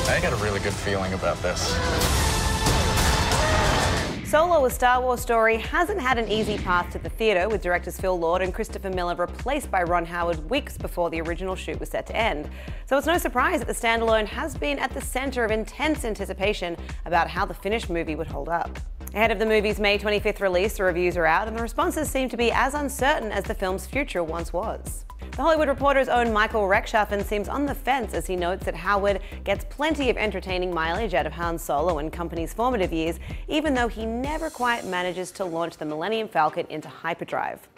I got a really good feeling about this. Solo, a Star Wars story, hasn't had an easy path to the theatre, with directors Phil Lord and Christopher Miller replaced by Ron Howard weeks before the original shoot was set to end. So it's no surprise that the standalone has been at the centre of intense anticipation about how the finished movie would hold up. Ahead of the movie's May 25th release, the reviews are out and the responses seem to be as uncertain as the film's future once was. The Hollywood Reporter's own Michael Rechtschaffen seems on the fence as he notes that Howard gets plenty of entertaining mileage out of Han Solo and company's formative years, even though he never quite manages to launch the Millennium Falcon into hyperdrive.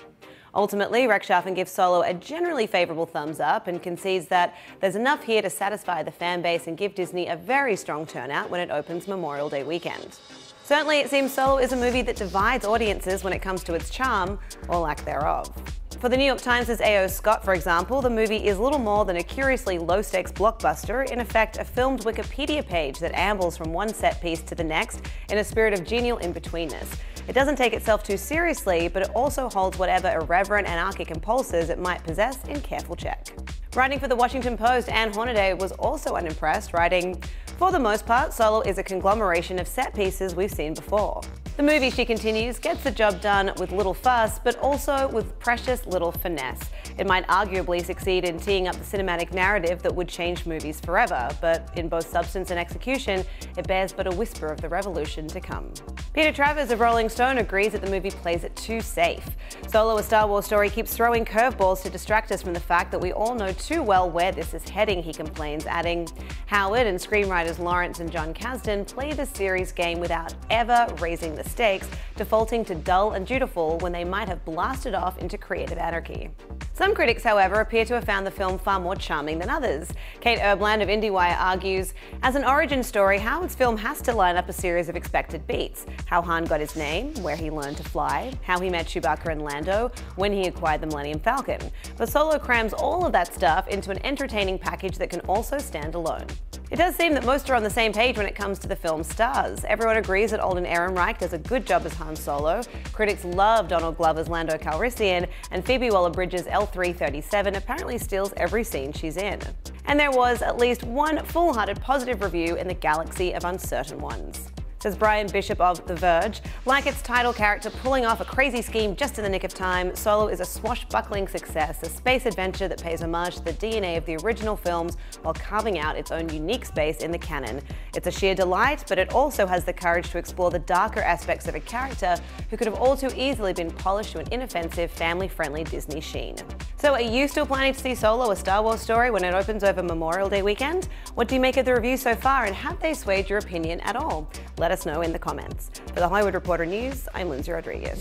Ultimately, Rechtschaffen gives Solo a generally favourable thumbs up and concedes that there's enough here to satisfy the fan base and give Disney a very strong turnout when it opens Memorial Day weekend. Certainly, it seems Solo is a movie that divides audiences when it comes to its charm, or lack thereof. For the New York Times' A.O. Scott, for example, the movie is little more than a curiously low-stakes blockbuster, in effect a filmed Wikipedia page that ambles from one set piece to the next in a spirit of genial in-betweenness. It doesn't take itself too seriously, but it also holds whatever irreverent anarchic impulses it might possess in careful check. Writing for the Washington Post, Anne Hornaday was also unimpressed, writing, "For the most part, Solo is a conglomeration of set pieces we've seen before. The movie," she continues, "gets the job done with little fuss, but also with precious little finesse. It might arguably succeed in teeing up the cinematic narrative that would change movies forever, but in both substance and execution, it bears but a whisper of the revolution to come." Peter Travers of Rolling Stone agrees that the movie plays it too safe. Solo, a Star Wars story, keeps throwing curveballs to distract us from the fact that we all know too well where this is heading, he complains, adding, "Howard and screenwriters Lawrence and John Kasdan play the series game without ever raising the stakes, defaulting to dull and dutiful when they might have blasted off into creative anarchy." Some critics, however, appear to have found the film far more charming than others. Kate Erbland of IndieWire argues, "As an origin story, Howard's film has to line up a series of expected beats. How Han got his name, where he learned to fly, how he met Chewbacca and Lando, when he acquired the Millennium Falcon. But Solo crams all of that stuff into an entertaining package that can also stand alone." It does seem that most are on the same page when it comes to the film's stars. Everyone agrees that Alden Ehrenreich does a good job as Han Solo. Critics love Donald Glover's Lando Calrissian, and Phoebe Waller-Bridge's L337 apparently steals every scene she's in. And there was at least one full-hearted positive review in the galaxy of uncertain ones. Says Brian Bishop of The Verge, "Like its title character pulling off a crazy scheme just in the nick of time, Solo is a swashbuckling success, a space adventure that pays homage to the DNA of the original films while carving out its own unique space in the canon. It's a sheer delight, but it also has the courage to explore the darker aspects of a character who could have all too easily been polished to an inoffensive, family-friendly Disney sheen." So are you still planning to see Solo, a Star Wars story, when it opens over Memorial Day weekend? What do you make of the reviews so far, and have they swayed your opinion at all? Let us know in the comments. For the Hollywood Reporter News, I'm Lindsay Rodriguez.